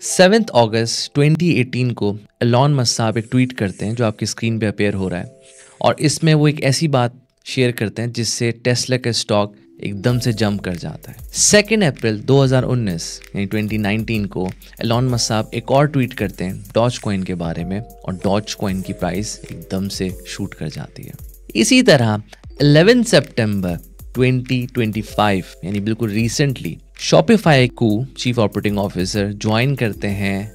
7 अगस्त 2018 को Elon Musk साहब एक ट्वीट करते हैं जो आपकी स्क्रीन पे अपेयर हो रहा है और इसमें वो एक ऐसी बात शेयर करते हैं जिससे टेस्ला का स्टॉक एकदम से जंप कर जाता है। 2 अप्रैल 2019 यानी 2019 को एलॉन मस्क साहब एक और ट्वीट करते हैं डॉज कॉइन के बारे में और डॉज कॉइन की प्राइस एकदम से शूट कर जाती है। इसी तरह 11 सितंबर 2025 यानी बिल्कुल रिसेंटली शॉपिफाई को चीफ ऑपरेटिंग ऑफिसर ज्वाइन करते हैं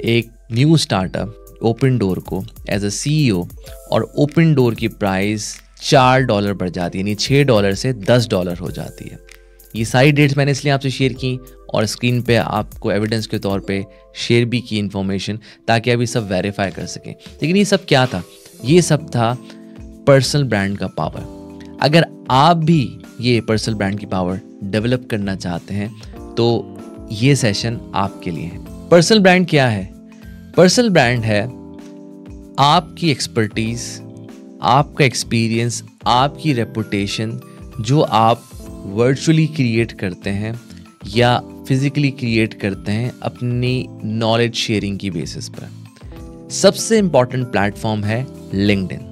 एक न्यू स्टार्टअप ओपन डोर को एज अ सीईओ और ओपन डोर की प्राइस $4 बढ़ जाती है, यानी $6 से $10 हो जाती है। ये सारी डेट्स मैंने इसलिए आपसे शेयर की और स्क्रीन पे आपको एविडेंस के तौर पे शेयर भी की इन्फॉर्मेशन ताकि आप ये सब वेरीफाई कर सकें। लेकिन ये सब क्या था? ये सब था पर्सनल ब्रांड का पावर। अगर आप भी ये पर्सनल ब्रांड की पावर डेवलप करना चाहते हैं तो ये सेशन आपके लिए है। पर्सनल ब्रांड क्या है? पर्सनल ब्रांड है आपकी एक्सपर्टीज, आपका एक्सपीरियंस, आपकी रेपुटेशन जो आप वर्चुअली क्रिएट करते हैं या फिजिकली क्रिएट करते हैं अपनी नॉलेज शेयरिंग की बेसिस पर। सबसे इंपॉर्टेंट प्लेटफॉर्म है लिंक्डइन।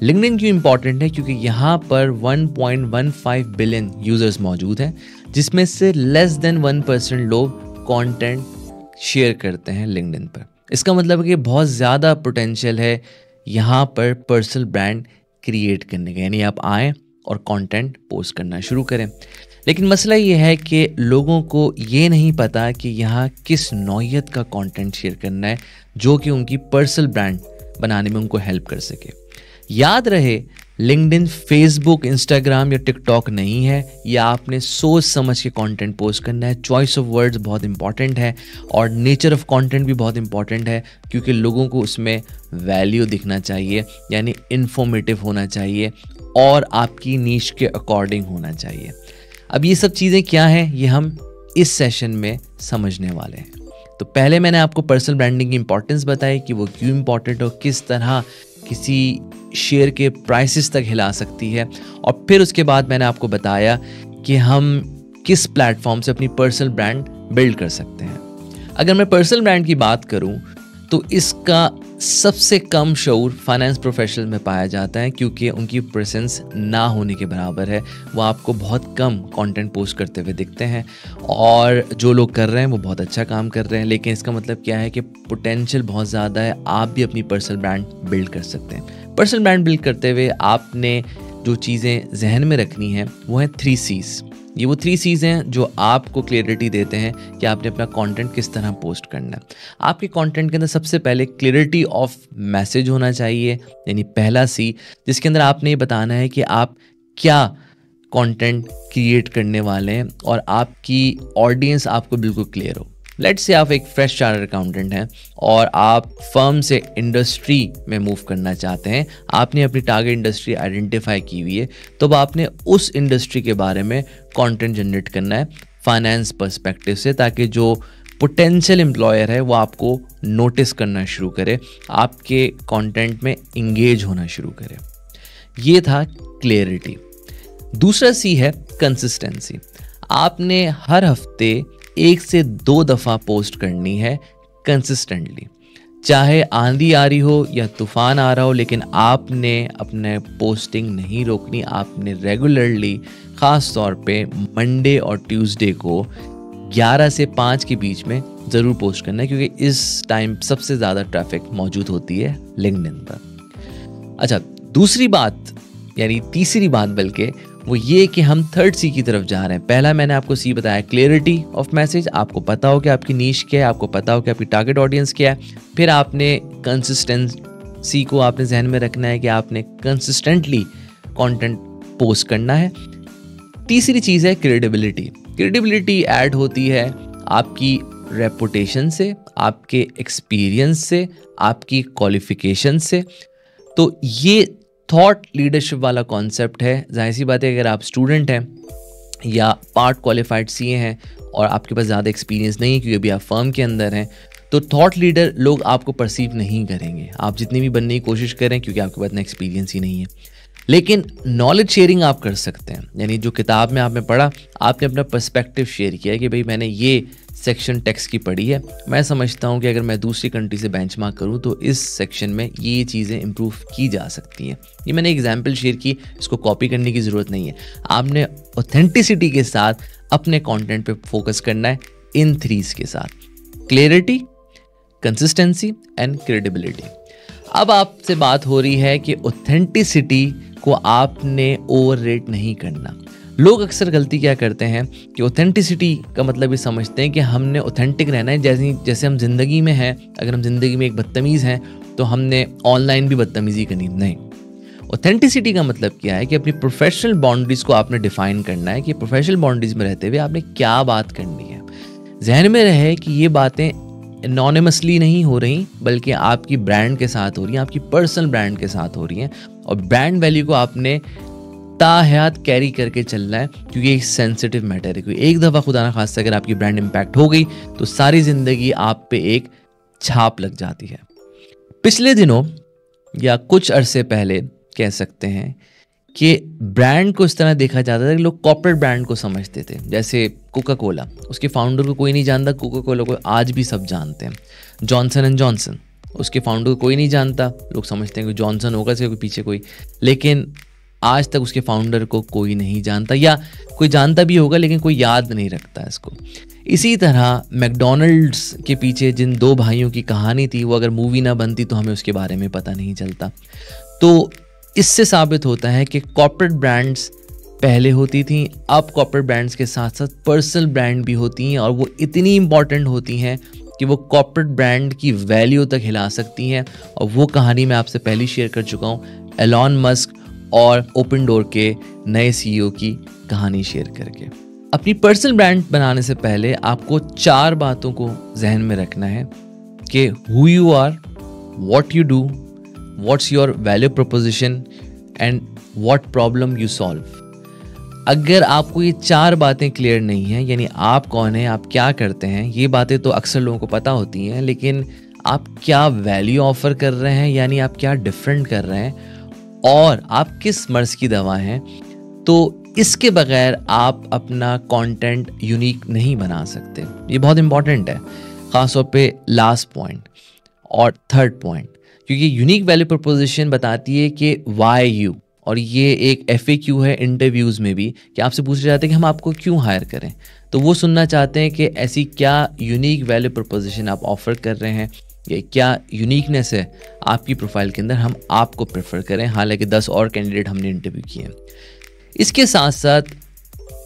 लिंक्डइन क्यों इंपॉर्टेंट है? क्योंकि यहाँ पर 1.15 बिलियन यूजर्स मौजूद हैं जिसमें से लेस देन 1% लोग कंटेंट शेयर करते हैं लिंक्डइन पर। इसका मतलब है कि बहुत ज़्यादा पोटेंशियल है यहाँ पर पर्सनल ब्रांड क्रिएट करने का, यानी आप आएँ और कंटेंट पोस्ट करना शुरू करें। लेकिन मसला ये है कि लोगों को ये नहीं पता कि यहाँ किस नौइयत का कंटेंट शेयर करना है जो कि उनकी पर्सनल ब्रांड बनाने में उनको हेल्प कर सके। याद रहे, लिंक्डइन, फेसबुक, इंस्टाग्राम या टिकटॉक नहीं है। या आपने सोच समझ के कंटेंट पोस्ट करना है। चॉइस ऑफ वर्ड्स बहुत इंपॉर्टेंट है और नेचर ऑफ कंटेंट भी बहुत इंपॉर्टेंट है क्योंकि लोगों को उसमें वैल्यू दिखना चाहिए, यानी इन्फॉर्मेटिव होना चाहिए और आपकी नीश के अकॉर्डिंग होना चाहिए। अब ये सब चीज़ें क्या हैं ये हम इस सेशन में समझने वाले हैं। तो पहले मैंने आपको पर्सनल ब्रांडिंग की इंपॉर्टेंस बताई कि वो क्यों इंपॉर्टेंट और किस तरह किसी शेयर के प्राइसेस तक हिला सकती है, और फिर उसके बाद मैंने आपको बताया कि हम किस प्लेटफॉर्म से अपनी पर्सनल ब्रांड बिल्ड कर सकते हैं। अगर मैं पर्सनल ब्रांड की बात करूं तो इसका सबसे कम शऊर फाइनेंस प्रोफेशनल में पाया जाता है क्योंकि उनकी प्रेजेंस ना होने के बराबर है। वो आपको बहुत कम कंटेंट पोस्ट करते हुए दिखते हैं और जो लोग कर रहे हैं वो बहुत अच्छा काम कर रहे हैं। लेकिन इसका मतलब क्या है कि पोटेंशियल बहुत ज़्यादा है। आप भी अपनी पर्सनल ब्रांड बिल्ड कर सकते हैं। पर्सनल ब्रांड बिल्ड करते हुए आपने जो चीज़ें जहन में रखनी है वो हैं 3 C's। ये वो 3 C's हैं जो आपको क्लियरिटी देते हैं कि आपने अपना कंटेंट किस तरह पोस्ट करना है। आपके कंटेंट के अंदर सबसे पहले क्लियरिटी ऑफ मैसेज होना चाहिए, यानी पहला C, जिसके अंदर आपने ये बताना है कि आप क्या कंटेंट क्रिएट करने वाले हैं और आपकी ऑडियंस आपको बिल्कुल क्लियर हो। लेट्स से आप एक फ्रेश चार्टर्ड अकाउंटेंट हैं और आप फर्म से इंडस्ट्री में मूव करना चाहते हैं। आपने अपनी टारगेट इंडस्ट्री आइडेंटिफाई की हुई है, तो अब आपने उस इंडस्ट्री के बारे में कंटेंट जनरेट करना है फाइनेंस पर्सपेक्टिव से, ताकि जो पोटेंशियल एम्प्लॉयर है वो आपको नोटिस करना शुरू करे, आपके कंटेंट में इंगेज होना शुरू करे। ये था क्लियरिटी। दूसरा C है कंसिस्टेंसी। आपने हर हफ्ते 1 से 2 दफ़ा पोस्ट करनी है कंसिस्टेंटली, चाहे आंधी आ रही हो या तूफान आ रहा हो, लेकिन आपने अपने पोस्टिंग नहीं रोकनी। आपने रेगुलरली, ख़ास तौर पे मंडे और ट्यूसडे को 11 से 5 के बीच में ज़रूर पोस्ट करना है क्योंकि इस टाइम सबसे ज़्यादा ट्रैफिक मौजूद होती है लिंक्डइन पर। अच्छा, दूसरी बात यानी तीसरी बात बल्कि वो ये कि हम 3rd C की तरफ जा रहे हैं। पहला मैंने आपको C बताया क्लियरिटी ऑफ मैसेज, आपको पता हो कि आपकी नीश क्या है, आपको पता हो कि आपकी टारगेट ऑडियंस क्या है। फिर आपने कंसिस्टेंसी को आपने जहन में रखना है कि आपने कंसिस्टेंटली कंटेंट पोस्ट करना है। तीसरी चीज़ है क्रेडिबिलिटी। क्रेडिबिलिटी ऐड होती है आपकी रेपुटेशन से, आपके एक्सपीरियंस से, आपकी क्वालिफिकेशन से। तो ये थॉट लीडरशिप वाला कॉन्सेप्ट है। जाहिर सी बात है, अगर आप स्टूडेंट हैं या पार्ट क्वालिफाइड CA हैं और आपके पास ज़्यादा एक्सपीरियंस नहीं है क्योंकि अभी आप फर्म के अंदर हैं, तो थॉट लीडर लोग आपको परसीव नहीं करेंगे। आप जितनी भी बनने की कोशिश करें क्योंकि आपके पास इतना एक्सपीरियंस ही नहीं है। लेकिन नॉलेज शेयरिंग आप कर सकते हैं, यानी जो किताब में आपने पढ़ा, आपने अपना पर्सपेक्टिव शेयर किया कि भाई मैंने ये सेक्शन टेक्स्ट की पढ़ी है। मैं समझता हूँ कि अगर मैं दूसरी कंट्री से बेंचमार्क करूँ तो इस सेक्शन में ये चीज़ें इम्प्रूव की जा सकती हैं। ये मैंने एग्जाम्पल शेयर की, इसको कॉपी करने की ज़रूरत नहीं है। आपने ऑथेंटिसिटी के साथ अपने कंटेंट पे फोकस करना है इन थ्रीज के साथ: क्लैरिटी, कंसिस्टेंसी एंड क्रेडिबिलिटी। अब आपसे बात हो रही है कि ऑथेंटिसिटी को आपने ओवररेट नहीं करना। लोग अक्सर गलती क्या करते हैं कि ऑथेंटिसिटी का मतलब ये समझते हैं कि हमने ऑथेंटिक रहना है, जैसे हम ज़िंदगी में हैं। अगर हम ज़िंदगी में एक बदतमीज़ हैं तो हमने ऑनलाइन भी बदतमीज़ी करनी नहीं। ऑथेंटिसिटी का मतलब क्या है कि अपनी प्रोफेशनल बाउंड्रीज़ को आपने डिफाइन करना है कि प्रोफेशनल बाउंड्रीज़ में रहते हुए आपने क्या बात करनी है। जहन में रहे कि ये बातें एनोनिमसली नहीं हो रही, बल्कि आपकी ब्रांड के साथ हो रही हैं, आपकी पर्सनल ब्रांड के साथ हो रही हैं, और ब्रांड वैल्यू को आपने ताहयात कैरी करके चलना है, क्योंकि एक सेंसिटिव मैटर है। क्योंकि एक दफ़ा खुदा ना खास्ता अगर आपकी ब्रांड इम्पैक्ट हो गई तो सारी ज़िंदगी आप पे एक छाप लग जाती है। पिछले दिनों या कुछ अरसे पहले कह सकते हैं कि ब्रांड को इस तरह देखा जाता था कि लोग कॉर्पोरेट ब्रांड को समझते थे। जैसे कोका कोला, उसके फाउंडर को कोई नहीं जानता, कोका कोला को आज भी सब जानते हैं। जॉनसन एंड जॉनसन, उसके फाउंडर को कोई नहीं जानता, लोग समझते हैं कि जॉनसन होगा से पीछे कोई, लेकिन आज तक उसके फाउंडर को कोई नहीं जानता, या कोई जानता भी होगा लेकिन कोई याद नहीं रखता इसको। इसी तरह मैकडॉनल्ड्स के पीछे जिन दो भाइयों की कहानी थी, वो अगर मूवी ना बनती तो हमें उसके बारे में पता नहीं चलता। तो इससे साबित होता है कि कॉर्पोरेट ब्रांड्स पहले होती थी, अब कॉर्पोरेट ब्रांड्स के साथ साथ पर्सनल ब्रांड भी होती हैं, और वो इतनी इंपॉर्टेंट होती हैं कि वो कॉर्पोरेट ब्रांड की वैल्यू तक हिला सकती हैं। और वो कहानी मैं आपसे पहले शेयर कर चुका हूँ, एलॉन मस्क और ओपन डोर के नए सीईओ की कहानी शेयर करके। अपनी पर्सनल ब्रांड बनाने से पहले आपको 4 बातों को जहन में रखना है कि who you are, what you do, what's your value proposition and what problem you solve. अगर आपको ये 4 बातें क्लियर नहीं हैं, यानी आप कौन हैं, आप क्या करते हैं, ये बातें तो अक्सर लोगों को पता होती हैं, लेकिन आप क्या वैल्यू ऑफर कर रहे हैं, यानी आप क्या डिफरेंट कर रहे हैं, और आप किस मर्ज की दवा हैं, तो इसके बगैर आप अपना कंटेंट यूनिक नहीं बना सकते। ये बहुत इंपॉर्टेंट है, ख़ासतौर पे लास्ट पॉइंट और थर्ड पॉइंट, क्योंकि यूनिक वैल्यू प्रोपोजिशन बताती है कि वाई यू, और ये एक FAQ है इंटरव्यूज़ में भी, कि आपसे पूछा जाता है कि हम आपको क्यों हायर करें। तो वो सुनना चाहते हैं कि ऐसी क्या यूनिक वैल्यू प्रोपोजिशन आप ऑफ़र कर रहे हैं, या क्या यूनिकनेस है आपकी प्रोफाइल के अंदर, हम आपको प्रेफर करें। हालांकि 10 और कैंडिडेट हमने इंटरव्यू किए हैं। इसके साथ साथ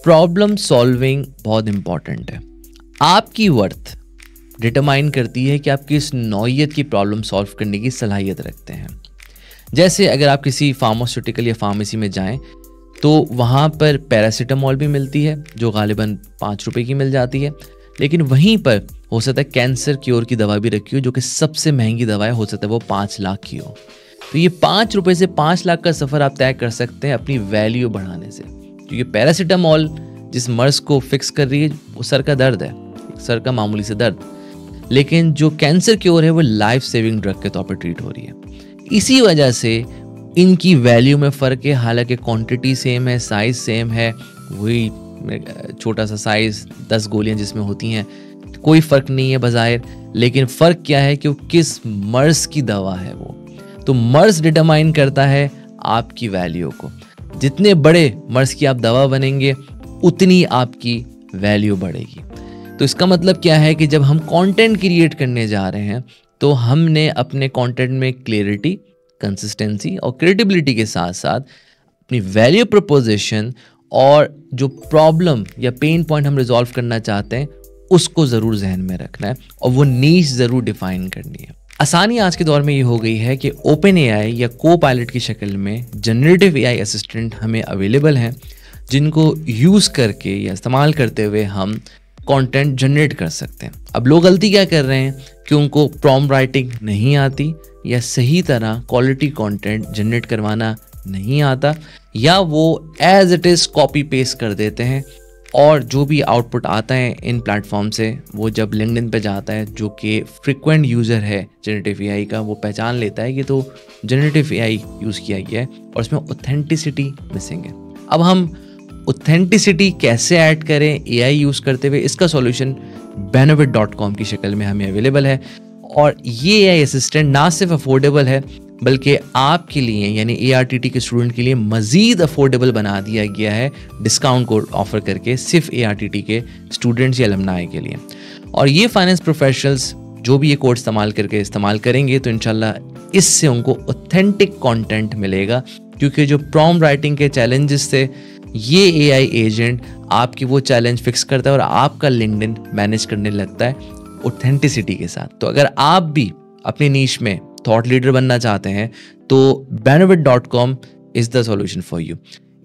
प्रॉब्लम सॉल्विंग बहुत इंपॉर्टेंट है। आपकी वर्थ डिटरमाइन करती है कि आप किस नौइयत की प्रॉब्लम सॉल्व करने की सलाहियत रखते हैं। जैसे अगर आप किसी फार्मास्यूटिकल या फार्मेसी में जाएं तो वहाँ पर पैरासीटामोल भी मिलती है जो गालिबन 5 रुपए की मिल जाती है, लेकिन वहीं पर हो सकता है कैंसर क्योर की दवा भी रखी हो जो कि सबसे महंगी दवा है, हो सकता है वो 5 लाख की हो। तो ये 5 रुपए से 5 लाख का सफ़र आप तय कर सकते हैं अपनी वैल्यू बढ़ाने से, क्योंकि पैरासीटामोल जिस मर्ज को फिक्स कर रही है वो सर का दर्द है, सर का मामूली से दर्द, लेकिन जो कैंसर क्योर है वो लाइफ सेविंग ड्रग के तौर पर ट्रीट हो रही है। इसी वजह से इनकी वैल्यू में फ़र्क है। हालांकि क्वांटिटी सेम है, साइज़ सेम है, वही छोटा सा साइज़ 10 गोलियां जिसमें होती हैं, कोई फ़र्क नहीं है बज़ाहिर, लेकिन फ़र्क क्या है कि वो किस मर्ज की दवा है वो। तो मर्ज डिटरमाइन करता है आपकी वैल्यू को। जितने बड़े मर्ज की आप दवा बनेंगे उतनी आपकी वैल्यू बढ़ेगी। तो इसका मतलब क्या है कि जब हम कंटेंट क्रिएट करने जा रहे हैं तो हमने अपने कंटेंट में क्लैरिटी, कंसिस्टेंसी और क्रेडिबिलिटी के साथ साथ अपनी वैल्यू प्रोपोजिशन और जो प्रॉब्लम या पेन पॉइंट हम रिजॉल्व करना चाहते हैं उसको ज़रूर जहन में रखना है, और वो नीश ज़रूर डिफाइन करनी है। आसानी आज के दौर में ये हो गई है कि ओपन AI या को पायलट की शक्ल में जनरेटिव AI असिस्टेंट हमें अवेलेबल हैं, जिनको यूज़ करके या इस्तेमाल करते हुए हम कंटेंट जनरेट कर सकते हैं। अब लोग गलती क्या कर रहे हैं कि उनको प्रॉम्प्ट राइटिंग नहीं आती, या सही तरह क्वालिटी कंटेंट जनरेट करवाना नहीं आता, या वो as it is copy paste कर देते हैं, और जो भी आउटपुट आता है इन प्लेटफॉर्म से वो जब लिंक्डइन पे जाता है, जो कि फ्रिक्वेंट यूज़र है जनरेटिव AI का, वो पहचान लेता है कि तो जनरेटिव AI यूज़ किया गया है और उसमें ऑथेंटिसिटी मिसिंग है। अब हम ऑथेंटिसिटी कैसे ऐड करें AI यूज़ करते हुए, इसका सॉल्यूशन Benefit.com की शक्ल में हमें अवेलेबल है। और ये AI असिस्टेंट ना सिर्फ अफोर्डेबल है बल्कि आपके लिए यानी ARTT के स्टूडेंट के लिए मज़ीद अफोर्डेबल बना दिया गया है डिस्काउंट कोड ऑफर करके, सिर्फ ARTT के स्टूडेंट्स या अलमनाई के लिए। और ये फाइनेंस प्रोफेशनल्स जो भी ये कोड इस्तेमाल करेंगे तो इंशाल्लाह इससे उनको ऑथेंटिक कंटेंट मिलेगा, क्योंकि जो प्रॉम्प्ट राइटिंग के चैलेंजेस थे ये AI एजेंट आपकी वो चैलेंज फिक्स करता है और आपका लिंक्डइन मैनेज करने लगता है ऑथेंटिसिटी के साथ। तो अगर आप भी अपनी नीश में थॉट लीडर बनना चाहते हैं तो Benefit.com is the solution for you.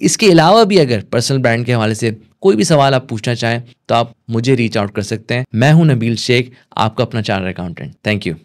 इसके अलावा भी अगर पर्सनल ब्रांड के हवाले से कोई भी सवाल आप पूछना चाहें तो आप मुझे रीच आउट कर सकते हैं। मैं हूं नबील शेख, आपका अपना चार्टर्ड अकाउंटेंट। Thank you.